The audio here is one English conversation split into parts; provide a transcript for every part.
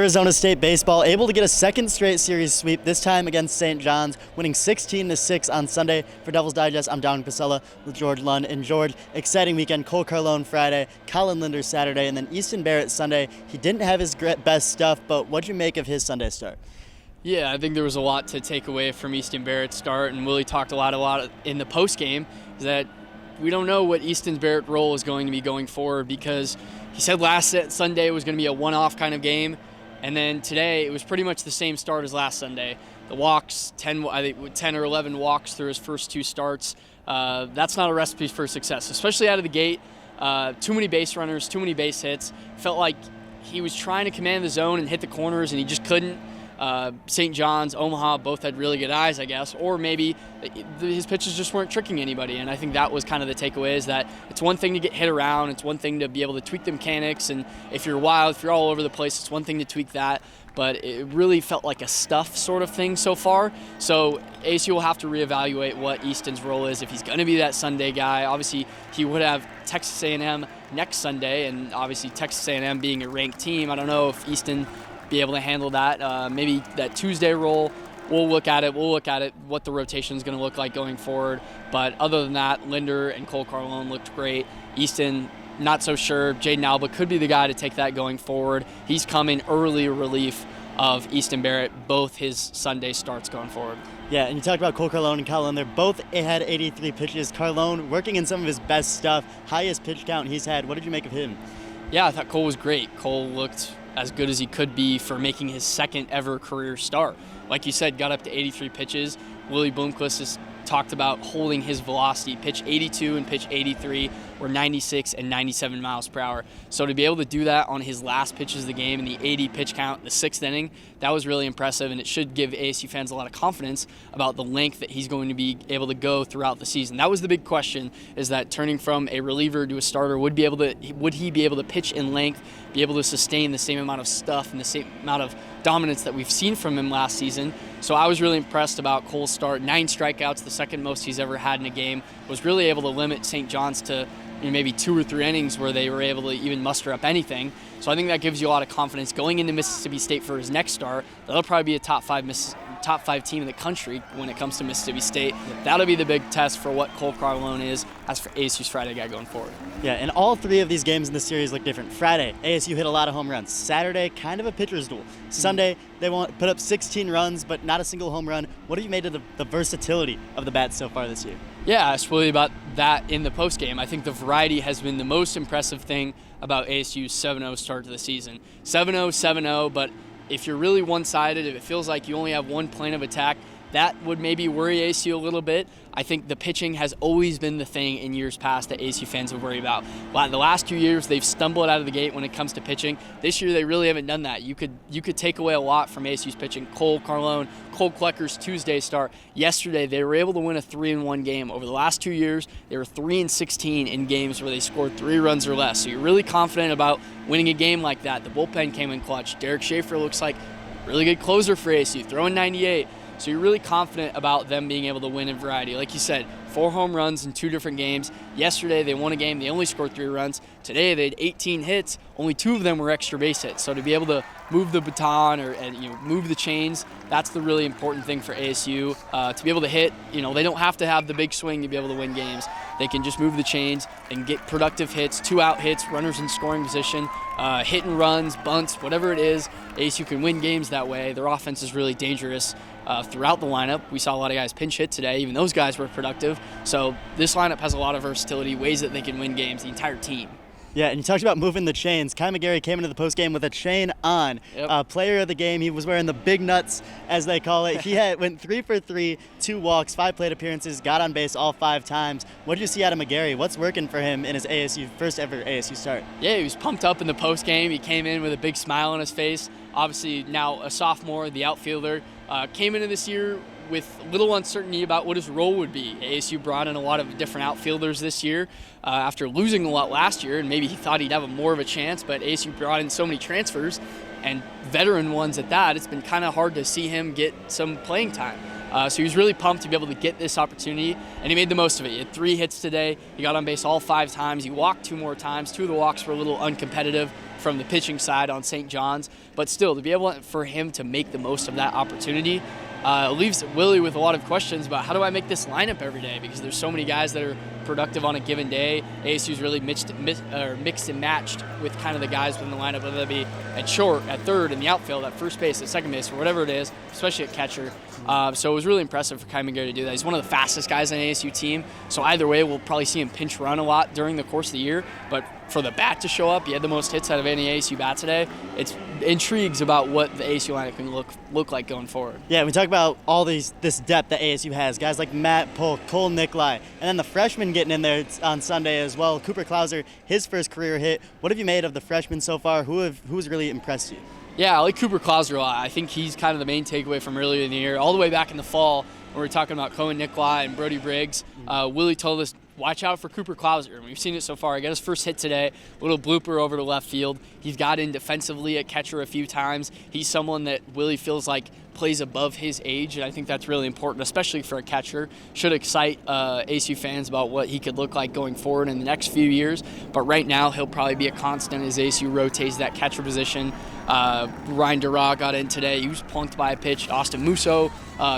Arizona State baseball able to get a second straight series sweep, this time against St. John's, winning 16-6 on Sunday. For Devil's Digest, I'm Dominic Pasella with George Lund. And George, exciting weekend. Cole Carlone Friday, Colin Linder Saturday, and then Easton Barrett Sunday. He didn't have his best stuff, but what'd you make of his Sunday start? Yeah, I think there was a lot to take away from Easton Barrett's start, and Willie talked a lot in the post game that we don't know what Easton Barrett's role is going to be going forward, because he said last Sunday was going to be a one-off kind of game, and then today it was pretty much the same start as last Sunday. The walks, 10 or 11 walks through his first two starts. That's not a recipe for success, especially out of the gate. Too many base runners, too many base hits. Felt like he was trying to command the zone and hit the corners, and he just couldn't. St. John's, Omaha, both had really good eyes, I guess, or maybe his pitches just weren't tricking anybody. And I think that was kind of the takeaway, is that it's one thing to get hit around, it's one thing to be able to tweak the mechanics, and if you're wild, if you're all over the place, it's one thing to tweak that, but it really felt like a stuff sort of thing so far. So ASU will have to reevaluate what Easton's role is if he's going to be that Sunday guy. Obviously, he would have Texas A&M next Sunday, and obviously Texas A&M being a ranked team, I don't know if Easton be able to handle that. Maybe that Tuesday role, we'll look at it, what the rotation is going to look like going forward. But other than that, Linder and Cole Carlone looked great. Easton, not so sure. Jaden Alba could be the guy to take that going forward. He's coming early relief of Easton Barrett, both his Sunday starts going forward. Yeah, and you talked about Cole Carlone and Colin. They're both had 83 pitches. Carlone working in some of his best stuff, highest pitch count he's had. What did you make of him? Yeah, I thought Cole was great. Cole looked as good as he could be for making his second ever career start. Like you said, got up to 83 pitches. Willie Bloomquist has talked about holding his velocity. Pitch 82 and pitch 83 were 96 and 97 miles per hour. So to be able to do that on his last pitches of the game in the 80 pitch count, the sixth inning, that was really impressive, and it should give ASU fans a lot of confidence about the length that he's going to be able to go throughout the season. That was the big question, is that turning from a reliever to a starter, would he be able to pitch in length, be able to sustain the same amount of stuff and the same amount of dominance that we've seen from him last season. So I was really impressed about Cole's start. 9 strikeouts, the second most he's ever had in a game. Was really able to limit St. John's to maybe 2 or 3 innings where they were able to even muster up anything. So I think that gives you a lot of confidence going into Mississippi State for his next start. That'll probably be a top five team in the country when it comes to Mississippi State. That'll be the big test for what Cole Carlone is as for ASU's Friday guy going forward. Yeah, and all 3 of these games in the series look different. Friday, ASU hit a lot of home runs. Saturday, kind of a pitcher's duel. Sunday, they put up 16 runs, but not a single home run. What have you made of the versatility of the bats so far this year? Yeah, I asked Willie about that in the postgame. I think the variety has been the most impressive thing about ASU's 7-0 start to the season. 7-0, 7-0, but if you're really one-sided, if it feels like you only have one plane of attack, that would maybe worry ASU a little bit. I think the pitching has always been the thing in years past that ASU fans would worry about. The last 2 years, they've stumbled out of the gate when it comes to pitching. This year, they really haven't done that. You could take away a lot from ASU's pitching. Cole Carlone, Cole Klecker's Tuesday start. Yesterday, they were able to win a 3-1 game. Over the last 2 years, they were 3-16 in games where they scored 3 runs or less. So you're really confident about winning a game like that. The bullpen came in clutch. Derek Schaefer looks like a really good closer for ASU, throwing 98. So you're really confident about them being able to win in variety. Like you said, 4 home runs in 2 different games. Yesterday, they won a game. They only scored 3 runs. Today, they had 18 hits. Only 2 of them were extra base hits. So to be able to move the baton and move the chains, that's the really important thing for ASU. To be able to hit, they don't have to have the big swing to be able to win games. They can just move the chains and get productive hits, 2-out hits, runners in scoring position, hit and runs, bunts, whatever it is. ASU can win games that way. Their offense is really dangerous throughout the lineup. We saw a lot of guys pinch hit today. Even those guys were productive. So this lineup has a lot of versatility, ways that they can win games, the entire team. Yeah, and you talked about moving the chains. Kai McGarry came into the postgame with a chain on. Yep. Player of the game, he was wearing the big nuts, as they call it. He went 3 for 3, 2 walks, 5 plate appearances, got on base all 5 times. What did you see out of McGarry? What's working for him in his first ever ASU start? Yeah, he was pumped up in the postgame. He came in with a big smile on his face. Obviously now a sophomore, the outfielder. Came into this year with little uncertainty about what his role would be. ASU brought in a lot of different outfielders this year after losing a lot last year, and maybe he thought he'd have more of a chance, but ASU brought in so many transfers and veteran ones at that, it's been kind of hard to see him get some playing time. So he was really pumped to be able to get this opportunity, and he made the most of it. He had 3 hits today. He got on base all 5 times. He walked 2 more times. 2 of the walks were a little uncompetitive. from the pitching side on St. John's, but still to be able for him to make the most of that opportunity leaves Willie with a lot of questions about how do I make this lineup every day, because there's so many guys that are productive on a given day. ASU's really mixed and matched with kind of the guys within the lineup, whether that be at short, at third, in the outfield, at first base, at second base, or whatever it is, especially at catcher. So it was really impressive for Kai McGarry to do that. He's one of the fastest guys on an ASU team, so either way we'll probably see him pinch run a lot during the course of the year, but for the bat to show up, he had the most hits out of any ASU bat today. It's intrigues about what the ASU lineup can look like going forward. Yeah, we talk about all this depth that ASU has. Guys like Matt Polk, Cole Nikolai, and then the freshmen getting in there on Sunday as well. Cooper Klauser, his first career hit. What have you made of the freshmen so far? Who's really impressed you? Yeah, I like Cooper Klauser a lot. I think he's kind of the main takeaway from earlier in the year. All the way back in the fall, when we were talking about Cohen Nikolai and Brody Briggs, Willie told us, watch out for Cooper Klauser. And we've seen it so far. He got his first hit today, a little blooper over to left field. He's got in defensively at catcher a few times. He's someone that Willie feels like plays above his age, and I think that's really important, especially for a catcher. Should excite ASU fans about what he could look like going forward in the next few years. But right now, he'll probably be a constant as ASU rotates that catcher position. Ryan Dura got in today. He was plunked by a pitch. Austin Musso,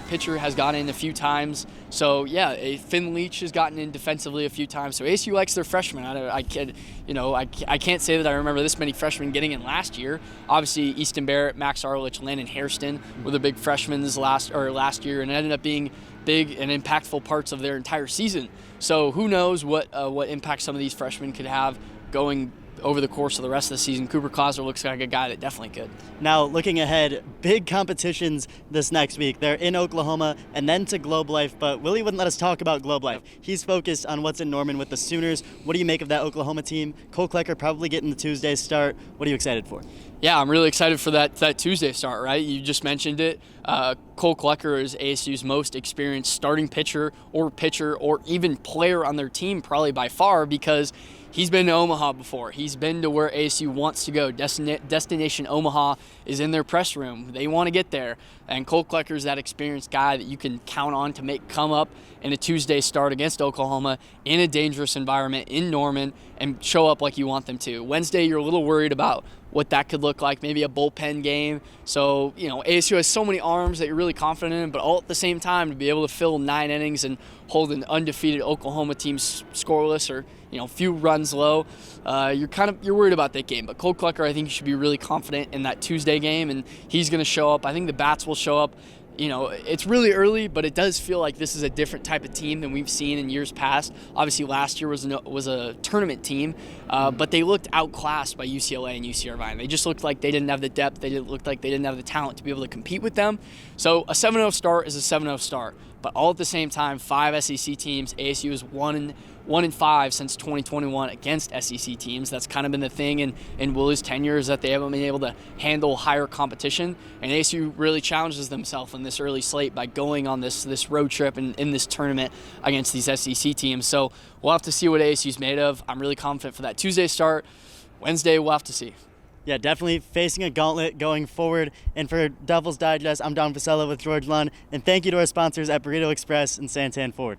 pitcher, has gotten in a few times. So yeah, Finn Leach has gotten in defensively a few times. So ASU likes their freshmen. I can't say that I remember this many freshmen getting in last year. Obviously, Easton Barrett, Max Arlich, Landon Hairston were the big freshmen last year, and ended up being big and impactful parts of their entire season. So who knows what impact some of these freshmen could have going over the course of the rest of the season. Cooper Klauser looks like a guy that definitely could. Now, looking ahead, big competitions this next week. They're in Oklahoma and then to Globe Life, but Willie wouldn't let us talk about Globe Life. He's focused on what's in Norman with the Sooners. What do you make of that Oklahoma team? Cole Klecker probably getting the Tuesday start. What are you excited for? Yeah, I'm really excited for that Tuesday start, right? You just mentioned it. Cole Klecker is ASU's most experienced starting pitcher or even player on their team, probably by far, because he's been to Omaha before. He's been to where ASU wants to go. Destination Omaha is in their press room. They want to get there. And Cole Klecker is that experienced guy that you can count on to come up in a Tuesday start against Oklahoma in a dangerous environment in Norman and show up like you want them to. Wednesday, you're a little worried about what that could look like, maybe a bullpen game. So, ASU has so many arms that you're really confident in, but all at the same time to be able to fill 9 innings and hold an undefeated Oklahoma team scoreless or, few runs low, you're worried about that game. But Cole Klecker, I think you should be really confident in that Tuesday game, and he's going to show up. I think the bats will show up. It's really early, but it does feel like this is a different type of team than we've seen in years past. Obviously, last year was a tournament team, but they looked outclassed by UCLA and UC Irvine. They just looked like they didn't have the depth. They looked like they didn't have the talent to be able to compete with them. So a 7-0 start is a 7-0 start. But all at the same time, 5 SEC teams. ASU is 1-5 since 2021 against SEC teams. That's kind of been the thing in Willie's tenure, is that they haven't been able to handle higher competition. And ASU really challenges themselves in this early slate by going on this road trip and in this tournament against these SEC teams. So we'll have to see what ASU's made of. I'm really confident for that Tuesday start. Wednesday, we'll have to see. Yeah, definitely facing a gauntlet going forward. And for Devil's Digest, I'm Don Pasella with George Lunn. And thank you to our sponsors at Burrito Express and Santan Ford.